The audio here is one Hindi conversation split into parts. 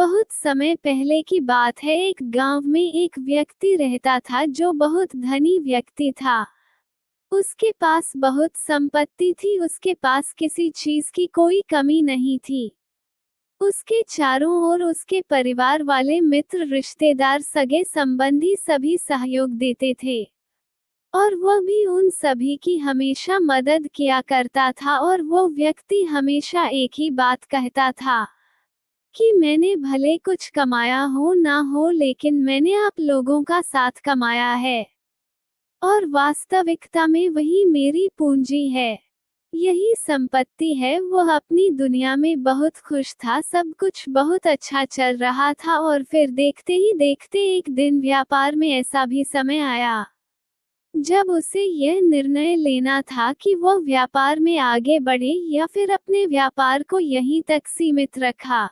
बहुत समय पहले की बात है। एक गांव में एक व्यक्ति रहता था जो बहुत धनी व्यक्ति था। उसके पास बहुत संपत्ति थी, उसके पास किसी चीज की कोई कमी नहीं थी। उसके चारों ओर उसके परिवार वाले, मित्र, रिश्तेदार, सगे संबंधी सभी सहयोग देते थे और वह भी उन सभी की हमेशा मदद किया करता था। और वो व्यक्ति हमेशा एक ही बात कहता था कि मैंने भले कुछ कमाया हो ना हो, लेकिन मैंने आप लोगों का साथ कमाया है और वास्तविकता में वही मेरी पूंजी है, यही संपत्ति है। वह अपनी दुनिया में बहुत खुश था, सब कुछ बहुत अच्छा चल रहा था। और फिर देखते ही देखते एक दिन व्यापार में ऐसा भी समय आया जब उसे यह निर्णय लेना था कि वह व्यापार में आगे बढ़े या फिर अपने व्यापार को यहीं तक सीमित रखा।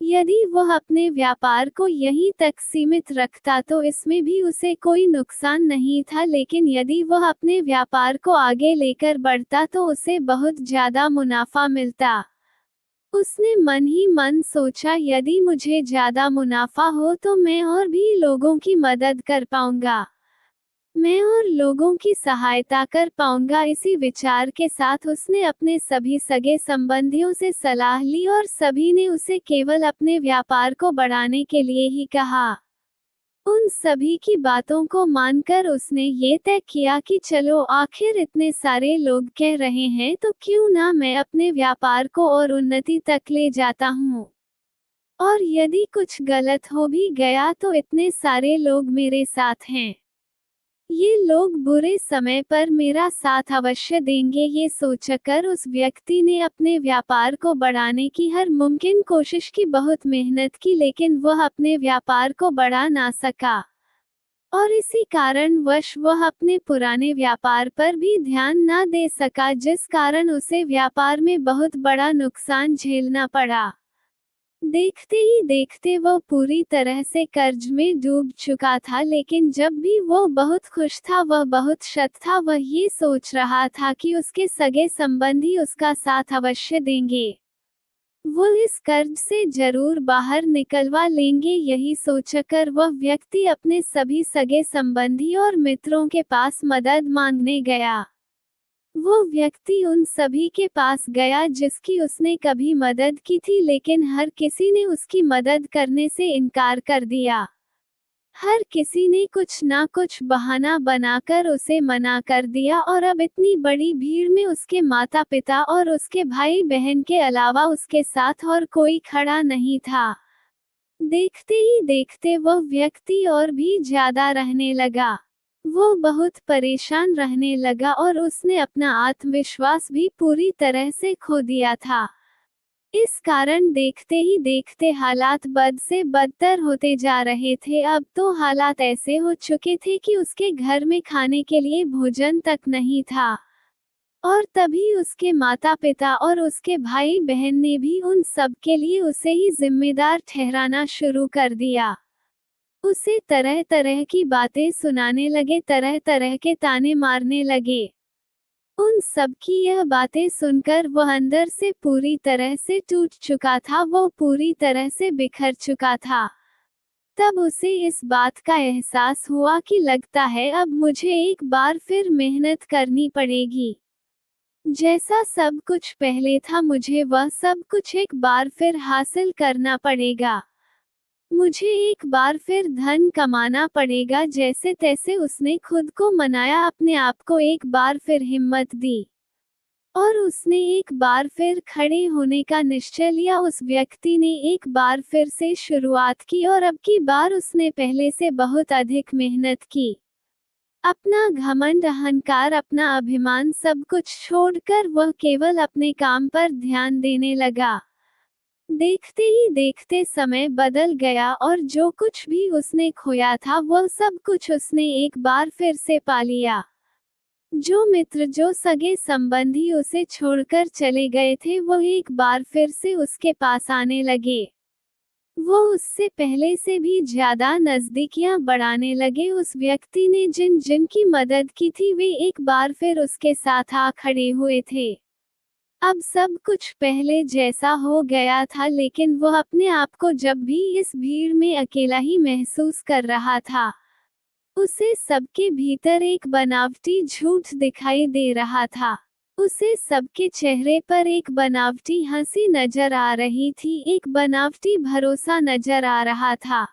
यदि वह अपने व्यापार को यहीं तक सीमित रखता तो इसमें भी उसे कोई नुकसान नहीं था, लेकिन यदि वह अपने व्यापार को आगे लेकर बढ़ता तो उसे बहुत ज्यादा मुनाफा मिलता। उसने मन ही मन सोचा, यदि मुझे ज्यादा मुनाफा हो तो मैं और भी लोगों की मदद कर पाऊंगा, मैं और लोगों की सहायता कर पाऊंगा। इसी विचार के साथ उसने अपने सभी सगे संबंधियों से सलाह ली और सभी ने उसे केवल अपने व्यापार को बढ़ाने के लिए ही कहा। उन सभी की बातों को मानकर उसने ये तय किया कि चलो, आखिर इतने सारे लोग कह रहे हैं तो क्यों ना मैं अपने व्यापार को और उन्नति तक ले जाता हूँ। और यदि कुछ गलत हो भी गया तो इतने सारे लोग मेरे साथ हैं, ये लोग बुरे समय पर मेरा साथ अवश्य देंगे। ये सोचकर उस व्यक्ति ने अपने व्यापार को बढ़ाने की हर मुमकिन कोशिश की, बहुत मेहनत की, लेकिन वह अपने व्यापार को बढ़ा ना सका। और इसी कारणवश वह अपने पुराने व्यापार पर भी ध्यान ना दे सका, जिस कारण उसे व्यापार में बहुत बड़ा नुकसान झेलना पड़ा। देखते ही देखते वह पूरी तरह से कर्ज में डूब चुका था, लेकिन जब भी वो बहुत खुश था, वह बहुत शत था। वह ये सोच रहा था कि उसके सगे संबंधी उसका साथ अवश्य देंगे, वो इस कर्ज से जरूर बाहर निकलवा लेंगे। यही सोचकर वह व्यक्ति अपने सभी सगे संबंधी और मित्रों के पास मदद मांगने गया। वो व्यक्ति उन सभी के पास गया जिसकी उसने कभी मदद की थी, लेकिन हर किसी ने उसकी मदद करने से इनकार कर दिया। हर किसी ने कुछ ना कुछ बहाना बनाकर उसे मना कर दिया और अब इतनी बड़ी भीड़ में उसके माता पिता और उसके भाई बहन के अलावा उसके साथ और कोई खड़ा नहीं था। देखते ही देखते वह व्यक्ति और भी ज्यादा रहने लगा। वो बहुत परेशान रहने लगा और उसने अपना आत्मविश्वास भी पूरी तरह से खो दिया था। इस कारण देखते ही देखते हालात बद से बदतर होते जा रहे थे। अब तो हालात ऐसे हो चुके थे कि उसके घर में खाने के लिए भोजन तक नहीं था। और तभी उसके माता पिता और उसके भाई बहन ने भी उन सब के लिए उसे ही जिम्मेदार ठहराना शुरू कर दिया। उसे तरह तरह की बातें सुनाने लगे, तरह तरह के ताने मारने लगे। उन सब की यह बातें सुनकर वह अंदर से पूरी तरह से टूट चुका था, वो पूरी तरह से बिखर चुका था। तब उसे इस बात का एहसास हुआ कि लगता है अब मुझे एक बार फिर मेहनत करनी पड़ेगी। जैसा सब कुछ पहले था, मुझे वह सब कुछ एक बार फिर हासिल करना पड़ेगा। मुझे एक बार फिर धन कमाना पड़ेगा। जैसे तैसे उसने खुद को मनाया, अपने आप को एक बार फिर हिम्मत दी और उसने एक बार फिर खड़े होने का निश्चय लिया। उस व्यक्ति ने एक बार फिर से शुरुआत की और अब की बार उसने पहले से बहुत अधिक मेहनत की। अपना घमंड, अहंकार, अपना अभिमान सब कुछ छोड़कर वह केवल अपने काम पर ध्यान देने लगा। देखते ही देखते समय बदल गया और जो कुछ भी उसने खोया था वह सब कुछ उसने एक बार फिर से पा लिया। जो मित्र, जो सगे संबंधी उसे छोड़कर चले गए थे, वह एक बार फिर से उसके पास आने लगे। वो उससे पहले से भी ज्यादा नजदीकियां बढ़ाने लगे। उस व्यक्ति ने जिन जिन की मदद की थी वे एक बार फिर उसके साथ आ खड़े हुए थे। अब सब कुछ पहले जैसा हो गया था, लेकिन वो अपने आप को जब भी इस भीड़ में अकेला ही महसूस कर रहा था। उसे सबके भीतर एक बनावटी झूठ दिखाई दे रहा था। उसे सबके चेहरे पर एक बनावटी हंसी नजर आ रही थी, एक बनावटी भरोसा नजर आ रहा था।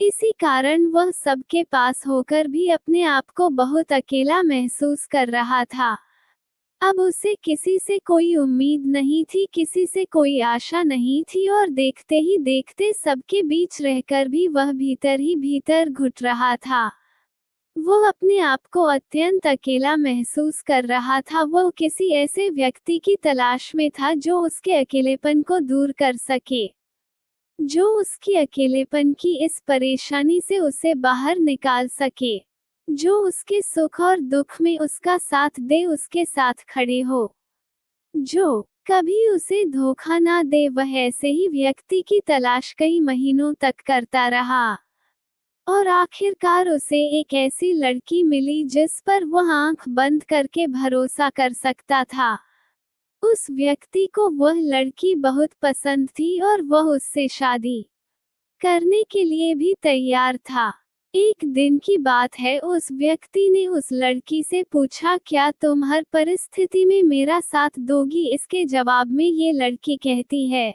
इसी कारण वह सबके पास होकर भी अपने आप को बहुत अकेला महसूस कर रहा था। अब उसे किसी से कोई उम्मीद नहीं थी, किसी से कोई आशा नहीं थी, और देखते ही देखते सबके बीच रहकर भी वह भीतर ही भीतर घुट रहा था। वो अपने आप को अत्यंत अकेला महसूस कर रहा था। वो किसी ऐसे व्यक्ति की तलाश में था जो उसके अकेलेपन को दूर कर सके, जो उसकी अकेलेपन की इस परेशानी से उसे बाहर निकाल सके, जो उसके सुख और दुख में उसका साथ दे, उसके साथ खड़े हो, जो कभी उसे धोखा ना दे। वह ऐसे ही व्यक्ति की तलाश कई महीनों तक करता रहा, और आखिरकार उसे एक ऐसी लड़की मिली जिस पर वह आंख बंद करके भरोसा कर सकता था। उस व्यक्ति को वह लड़की बहुत पसंद थी और वह उससे शादी करने के लिए भी तैयार था। एक दिन की बात है, उस व्यक्ति ने उस लड़की से पूछा, क्या तुम हर परिस्थिति में मेरा साथ दोगी? इसके जवाब में ये लड़की कहती है,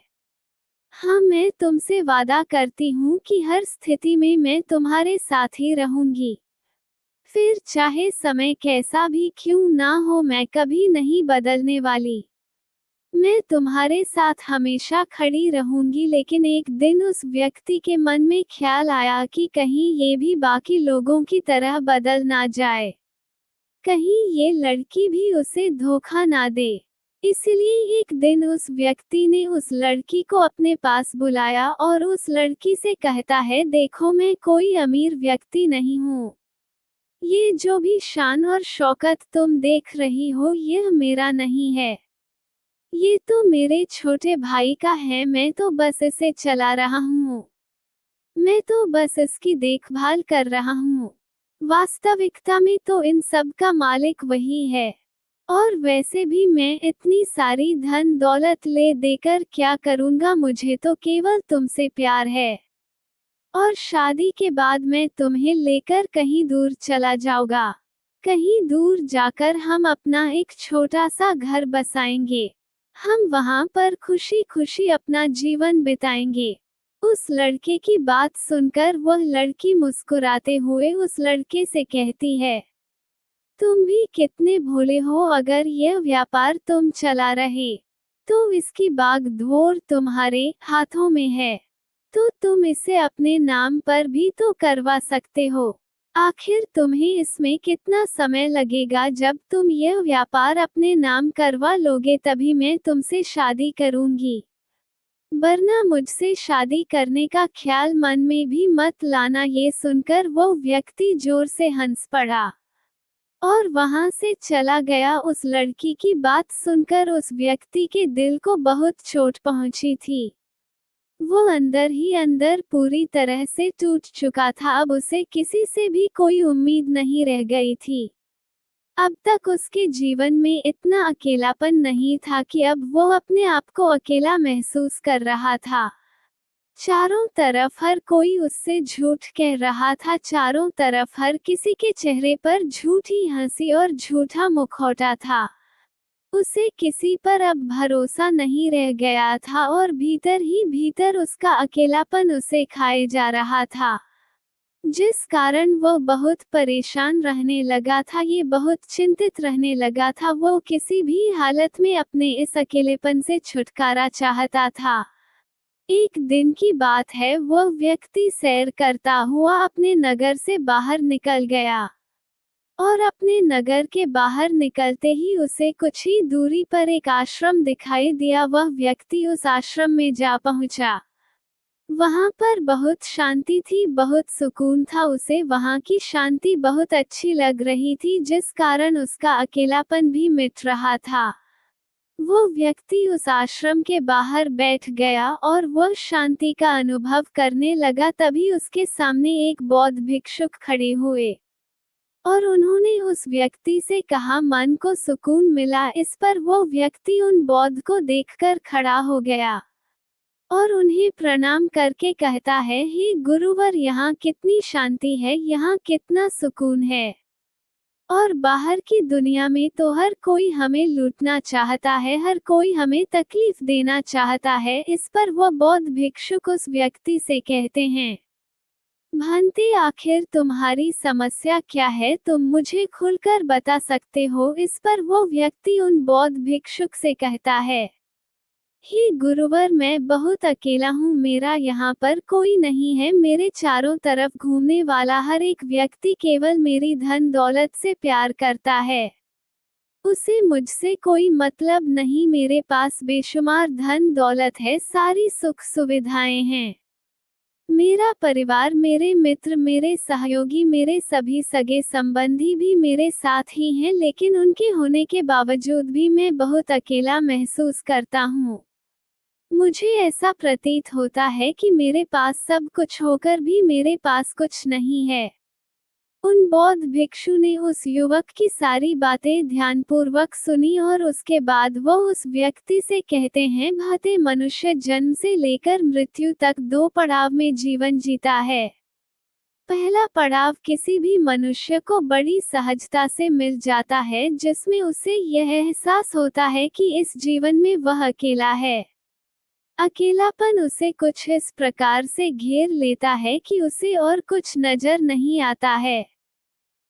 हाँ, मैं तुमसे वादा करती हूँ कि हर स्थिति में मैं तुम्हारे साथ ही रहूंगी। फिर चाहे समय कैसा भी क्यों ना हो, मैं कभी नहीं बदलने वाली। मैं तुम्हारे साथ हमेशा खड़ी रहूंगी। लेकिन एक दिन उस व्यक्ति के मन में ख्याल आया कि कहीं ये भी बाकी लोगों की तरह बदल ना जाए, कहीं ये लड़की भी उसे धोखा ना दे। इसलिए एक दिन उस व्यक्ति ने उस लड़की को अपने पास बुलाया और उस लड़की से कहता है, देखो, मैं कोई अमीर व्यक्ति नहीं हूँ। ये जो भी शान और शौकत तुम देख रही हो, यह मेरा नहीं है। ये तो मेरे छोटे भाई का है। मैं तो बस इसे चला रहा हूँ। मैं तो बस इसकी देखभाल कर रहा हूँ। वास्तविकता में तो इन सब का मालिक वही है। और वैसे भी मैं इतनी सारी धन दौलत ले देकर क्या करूँगा? मुझे तो केवल तुमसे प्यार है, और शादी के बाद मैं तुम्हें लेकर कहीं दूर चला जाऊंगा। कहीं दूर जाकर हम अपना एक छोटा सा घर बसाएंगे। हम वहां पर खुशी खुशी अपना जीवन बिताएंगे। उस लड़के की बात सुनकर वह लड़की मुस्कुराते हुए उस लड़के से कहती है, तुम भी कितने भोले हो। अगर यह व्यापार तुम चला रहे तो इसकी बागडोर तुम्हारे हाथों में है, तो तुम इसे अपने नाम पर भी तो करवा सकते हो। आखिर तुम्हें इसमें कितना समय लगेगा? जब तुम यह व्यापार अपने नाम करवा लोगे तभी मैं तुमसे शादी करूंगी, वरना मुझसे शादी करने का ख्याल मन में भी मत लाना। ये सुनकर वो व्यक्ति जोर से हंस पड़ा और वहां से चला गया। उस लड़की की बात सुनकर उस व्यक्ति के दिल को बहुत चोट पहुंची थी। वो अंदर ही अंदर पूरी तरह से टूट चुका था। अब उसे किसी से भी कोई उम्मीद नहीं रह गई थी। अब तक उसके जीवन में इतना अकेलापन नहीं था कि अब वो अपने आप को अकेला महसूस कर रहा था। चारों तरफ हर कोई उससे झूठ कह रहा था। चारों तरफ हर किसी के चेहरे पर झूठी हंसी और झूठा मुखौटा था। उसे किसी पर अब भरोसा नहीं रह गया था, और भीतर ही भीतर उसका अकेलापन उसे खाए जा रहा था, जिस कारण वो बहुत परेशान रहने लगा था। ये बहुत चिंतित रहने लगा था। वो किसी भी हालत में अपने इस अकेलेपन से छुटकारा चाहता था। एक दिन की बात है, वो व्यक्ति सैर करता हुआ अपने नगर से बाहर निकल गया, और अपने नगर के बाहर निकलते ही उसे कुछ ही दूरी पर एक आश्रम दिखाई दिया। वह व्यक्ति उस आश्रम में जा पहुंचा। वहां पर बहुत शांति थी, बहुत सुकून था। उसे वहां की शांति बहुत अच्छी लग रही थी, जिस कारण उसका अकेलापन भी मिट रहा था। वो व्यक्ति उस आश्रम के बाहर बैठ गया और वह शांति का अनुभव करने लगा। तभी उसके सामने एक बौद्ध भिक्षुक खड़े हुए और उन्होंने उस व्यक्ति से कहा मन को सुकून मिला। इस पर वो व्यक्ति उन बौद्ध को देखकर खड़ा हो गया और उन्हें प्रणाम करके कहता है, हे गुरुवर, यहाँ कितनी शांति है, यहाँ कितना सुकून है। और बाहर की दुनिया में तो हर कोई हमें लूटना चाहता है, हर कोई हमें तकलीफ देना चाहता है। इस पर वह बौद्ध भिक्षुक उस व्यक्ति से कहते हैं, भांति आखिर तुम्हारी समस्या क्या है, तुम मुझे खुलकर बता सकते हो। इस पर वो व्यक्ति उन बौद्ध भिक्षुक से कहता है, हे गुरुवर, मैं बहुत अकेला हूँ, मेरा यहाँ पर कोई नहीं है, मेरे चारों तरफ घूमने वाला हर एक व्यक्ति केवल मेरी धन दौलत से प्यार करता है, उसे मुझसे कोई मतलब नहीं। मेरे पास बेशुमार धन दौलत है, सारी सुख सुविधाएं हैं, मेरा परिवार, मेरे मित्र, मेरे सहयोगी, मेरे सभी सगे संबंधी भी मेरे साथ ही हैं, लेकिन उनके होने के बावजूद भी मैं बहुत अकेला महसूस करता हूँ। मुझे ऐसा प्रतीत होता है कि मेरे पास सब कुछ होकर भी मेरे पास कुछ नहीं है। उन बौद्ध भिक्षु ने उस युवक की सारी बातें ध्यानपूर्वक सुनी और उसके बाद वो उस व्यक्ति से कहते हैं, भांति मनुष्य जन्म से लेकर मृत्यु तक 2 पड़ाव में जीवन जीता है। पहला पड़ाव किसी भी मनुष्य को बड़ी सहजता से मिल जाता है, जिसमें उसे यह एहसास होता है कि इस जीवन में वह अकेला है। अकेलापन उसे कुछ इस प्रकार से घेर लेता है कि उसे और कुछ नजर नहीं आता है।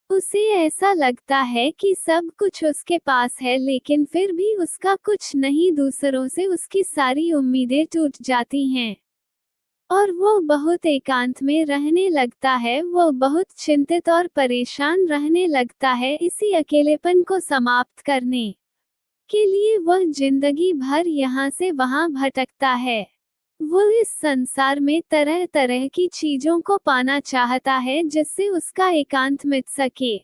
उसे ऐसा लगता है कि सब कुछ उसके पास है, लेकिन फिर भी उसका कुछ नहीं, दूसरों से उसकी सारी उम्मीदें टूट जाती हैं और वो बहुत एकांत में रहने लगता है। वो बहुत चिंतित और परेशान रहने लगता है। इसी अकेलेपन को समाप्त करने के लिए वह जिंदगी भर यहाँ से वहाँ भटकता है। वो इस संसार में तरह तरह की चीजों को पाना चाहता है जिससे उसका एकांत मिट सके,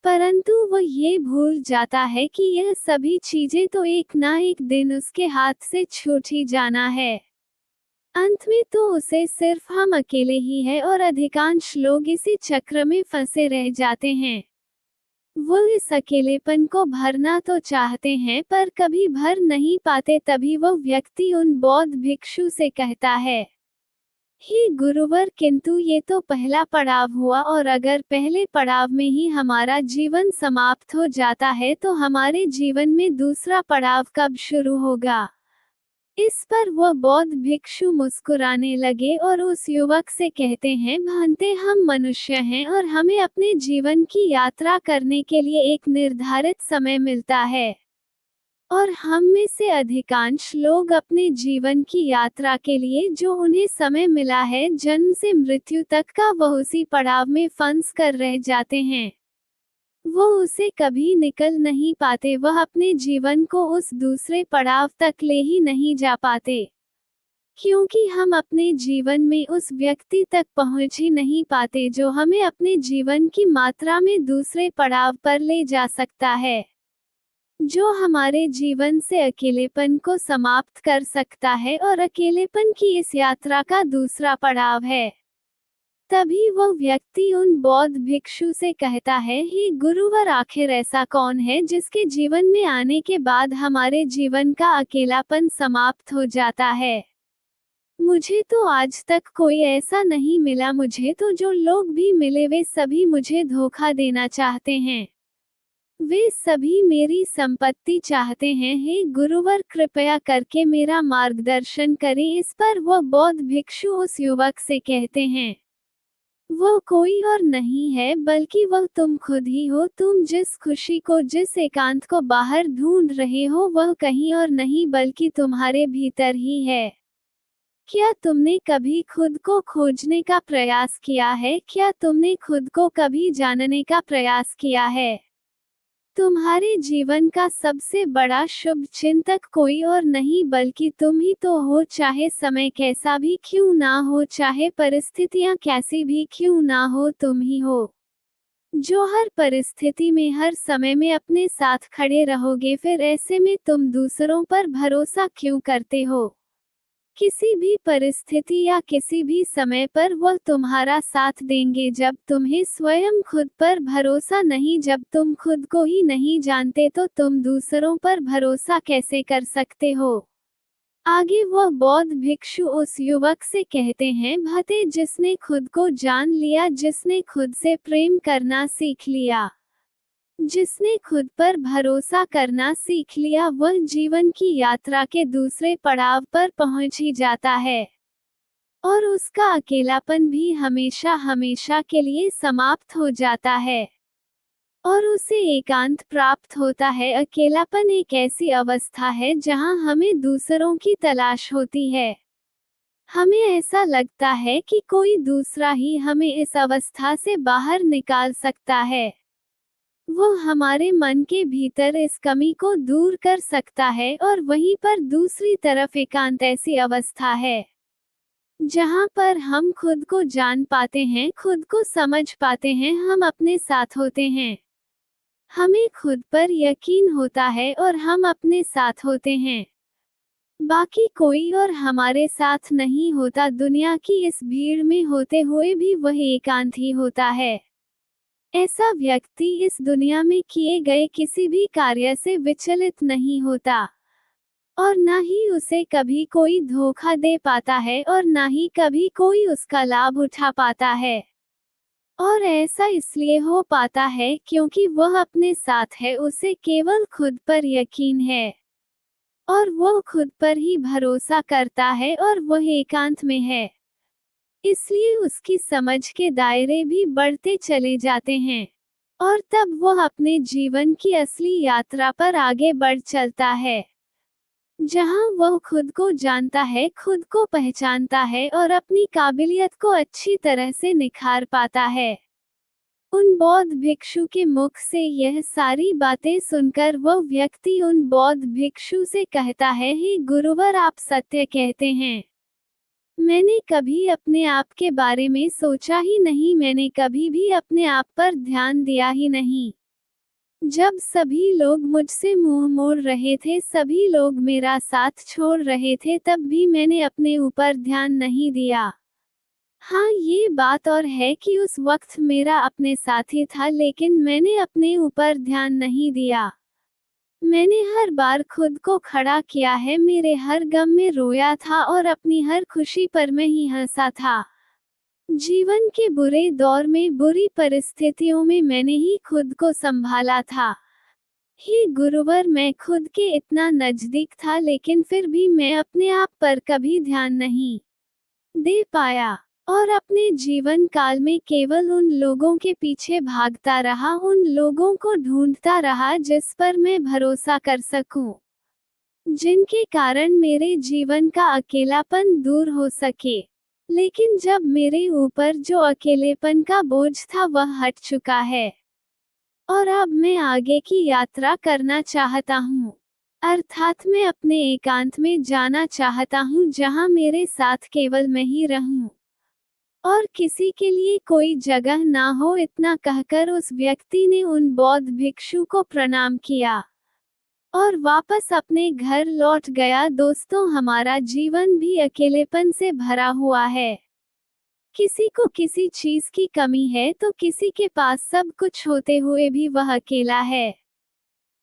परंतु वो ये भूल जाता है कि यह सभी चीजें तो एक ना एक दिन उसके हाथ से छूट ही जाना है। अंत में तो उसे सिर्फ हम अकेले ही है और अधिकांश लोग इसी चक्र में फंसे रह जाते हैं। वो इस अकेलेपन को भरना तो चाहते हैं पर कभी भर नहीं पाते। तभी वो व्यक्ति उन बौद्ध भिक्षु से कहता है, हे गुरुवर, किंतु ये तो पहला पड़ाव हुआ और अगर पहले पड़ाव में ही हमारा जीवन समाप्त हो जाता है तो हमारे जीवन में दूसरा पड़ाव कब शुरू होगा। इस पर वह बौद्ध भिक्षु मुस्कुराने लगे और उस युवक से कहते हैं, भांति हम मनुष्य हैं और हमें अपने जीवन की यात्रा करने के लिए एक निर्धारित समय मिलता है और हम में से अधिकांश लोग अपने जीवन की यात्रा के लिए जो उन्हें समय मिला है जन्म से मृत्यु तक का, वह उसी पड़ाव में फंस कर रह जाते हैं। वो उसे कभी निकल नहीं पाते, वह अपने जीवन को उस दूसरे पड़ाव तक ले ही नहीं जा पाते, क्योंकि हम अपने जीवन में उस व्यक्ति तक पहुंच ही नहीं पाते जो हमें अपने जीवन की मात्रा में दूसरे पड़ाव पर ले जा सकता है, जो हमारे जीवन से अकेलेपन को समाप्त कर सकता है और अकेलेपन की इस यात्रा का दूसरा पड़ाव है। तभी वो व्यक्ति उन बौद्ध भिक्षु से कहता है, हे गुरुवर, आखिर ऐसा कौन है जिसके जीवन में आने के बाद हमारे जीवन का अकेलापन समाप्त हो जाता है। मुझे तो आज तक कोई ऐसा नहीं मिला, मुझे तो जो लोग भी मिले वे सभी मुझे धोखा देना चाहते हैं, वे सभी मेरी संपत्ति चाहते हैं। हे गुरुवर, कृपया करके मेरा मार्गदर्शन करें। इस पर वह बौद्ध भिक्षु उस युवक से कहते हैं, वो कोई और नहीं है बल्कि वह तुम खुद ही हो। तुम जिस खुशी को, जिस एकांत को बाहर ढूंढ रहे हो वह कहीं और नहीं बल्कि तुम्हारे भीतर ही है। क्या तुमने कभी खुद को खोजने का प्रयास किया है? क्या तुमने खुद को कभी जानने का प्रयास किया है? तुम्हारे जीवन का सबसे बड़ा शुभ चिंतक कोई और नहीं बल्कि तुम ही तो हो, चाहे समय कैसा भी क्यों ना हो, चाहे परिस्थितियां कैसी भी क्यों ना हो, तुम ही हो जो हर परिस्थिति में, हर समय में अपने साथ खड़े रहोगे। फिर ऐसे में तुम दूसरों पर भरोसा क्यों करते हो? किसी भी परिस्थिति या किसी भी समय पर वह तुम्हारा साथ देंगे। जब तुम्हें स्वयं खुद पर भरोसा नहीं, जब तुम खुद को ही नहीं जानते तो तुम दूसरों पर भरोसा कैसे कर सकते हो। आगे वह बौद्ध भिक्षु उस युवक से कहते हैं, भते जिसने खुद को जान लिया, जिसने खुद से प्रेम करना सीख लिया, जिसने खुद पर भरोसा करना सीख लिया, वह जीवन की यात्रा के दूसरे पड़ाव पर पहुंच ही जाता है और उसका अकेलापन भी हमेशा हमेशा के लिए समाप्त हो जाता है और उसे एकांत प्राप्त होता है। अकेलापन एक ऐसी अवस्था है जहां हमें दूसरों की तलाश होती है। हमें ऐसा लगता है कि कोई दूसरा ही हमें इस अवस्था से बाहर निकाल सकता है। वो हमारे मन के भीतर इस कमी को दूर कर सकता है और वहीं पर दूसरी तरफ एकांत ऐसी अवस्था है जहां पर हम खुद को जान पाते हैं, खुद को समझ पाते हैं, हम अपने साथ होते हैं, हमें खुद पर यकीन होता है और हम अपने साथ होते हैं। बाकी कोई और हमारे साथ नहीं होता। दुनिया की इस भीड़ में होते हुए भी वह एकांत ही होता है। ऐसा व्यक्ति इस दुनिया में किए गए किसी भी कार्य से विचलित नहीं होता और न ही उसे कभी कोई धोखा दे पाता है और न ही कभी कोई उसका लाभ उठा पाता है। और ऐसा इसलिए हो पाता है क्योंकि वह अपने साथ है, उसे केवल खुद पर यकीन है और वह खुद पर ही भरोसा करता है और वह एकांत में है। इसलिए उसकी समझ के दायरे भी बढ़ते चले जाते हैं और तब वह अपने जीवन की असली यात्रा पर आगे बढ़ चलता है, जहां वह खुद को जानता है, खुद को पहचानता है और अपनी काबिलियत को अच्छी तरह से निखार पाता है। उन बौद्ध भिक्षु के मुख से यह सारी बातें सुनकर वह व्यक्ति उन बौद्ध भिक्षु से कहता है, हे गुरुवर, आप सत्य कहते हैं। मैंने कभी अपने आप के बारे में सोचा ही नहीं, मैंने कभी भी अपने आप पर ध्यान दिया ही नहीं। जब सभी लोग मुझसे मुंह मोड़ रहे थे, सभी लोग मेरा साथ छोड़ रहे थे, तब भी मैंने अपने ऊपर ध्यान नहीं दिया। हाँ, ये बात और है कि उस वक्त मेरा अपने साथी था, लेकिन मैंने अपने ऊपर ध्यान नहीं दिया। मैंने हर बार खुद को खड़ा किया है, मेरे हर गम में रोया था और अपनी हर खुशी पर मैं ही हंसा था। जीवन के बुरे दौर में, बुरी परिस्थितियों में मैंने ही खुद को संभाला था। हे गुरुवर, मैं खुद के इतना नजदीक था, लेकिन फिर भी मैं अपने आप पर कभी ध्यान नहीं दे पाया और अपने जीवन काल में केवल उन लोगों के पीछे भागता रहा, उन लोगों को ढूंढता रहा जिस पर मैं भरोसा कर सकूं, जिनके कारण मेरे जीवन का अकेलापन दूर हो सके। लेकिन जब मेरे ऊपर जो अकेलेपन का बोझ था वह हट चुका है और अब मैं आगे की यात्रा करना चाहता हूँ, अर्थात मैं अपने एकांत में जाना चाहता हूँ, जहाँ मेरे साथ केवल मैं ही रहूं और किसी के लिए कोई जगह ना हो। इतना कहकर उस व्यक्ति ने उन बौद्ध भिक्षु को प्रणाम किया और वापस अपने घर लौट गया। दोस्तों, हमारा जीवन भी अकेलेपन से भरा हुआ है। किसी को किसी चीज की कमी है तो किसी के पास सब कुछ होते हुए भी वह अकेला है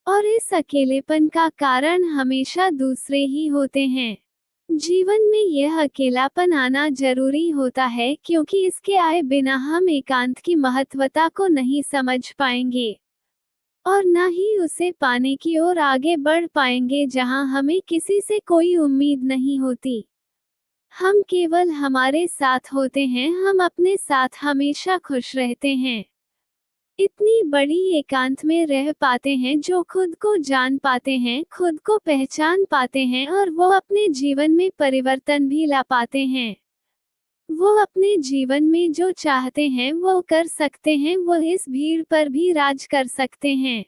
और इस अकेलेपन का कारण हमेशा दूसरे ही होते हैं। जीवन में यह अकेलापन आना जरूरी होता है क्योंकि इसके आए बिना हम एकांत की महत्वता को नहीं समझ पाएंगे और न ही उसे पाने की ओर आगे बढ़ पाएंगे, जहां हमें किसी से कोई उम्मीद नहीं होती। हम केवल हमारे साथ होते हैं, हम अपने साथ हमेशा खुश रहते हैं। इतनी बड़ी एकांत में रह पाते हैं, जो खुद को जान पाते हैं, खुद को पहचान पाते हैं और वो अपने जीवन में परिवर्तन भी ला पाते हैं। वो अपने जीवन में जो चाहते हैं वो कर सकते हैं, वो इस भीड़ पर भी राज कर सकते हैं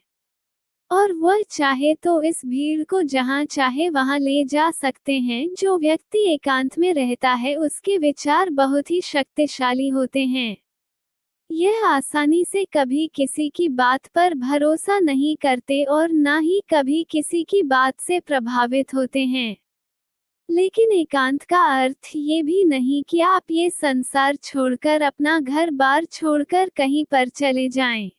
और वह चाहे तो इस भीड़ को जहां चाहे वहां ले जा सकते हैं। जो व्यक्ति एकांत में रहता है उसके विचार बहुत ही शक्तिशाली होते हैं। यह आसानी से कभी किसी की बात पर भरोसा नहीं करते और ना ही कभी किसी की बात से प्रभावित होते हैं। लेकिन एकांत का अर्थ ये भी नहीं कि आप ये संसार छोड़कर, अपना घर बार छोड़कर कहीं पर चले जाएं।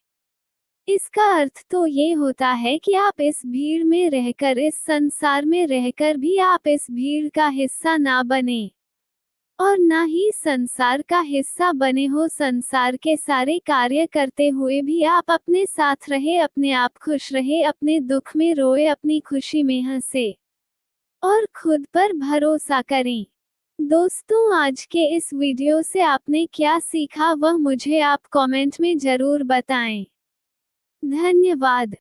इसका अर्थ तो ये होता है कि आप इस भीड़ में रहकर, इस संसार में रहकर भी आप इस भीड़ का हिस्सा ना बने और ना ही संसार का हिस्सा बने हो। संसार के सारे कार्य करते हुए भी आप अपने साथ रहे, अपने आप खुश रहे, अपने दुख में रोए, अपनी खुशी में हंसे और खुद पर भरोसा करें। दोस्तों, आज के इस वीडियो से आपने क्या सीखा वह मुझे आप कमेंट में जरूर बताएं। धन्यवाद।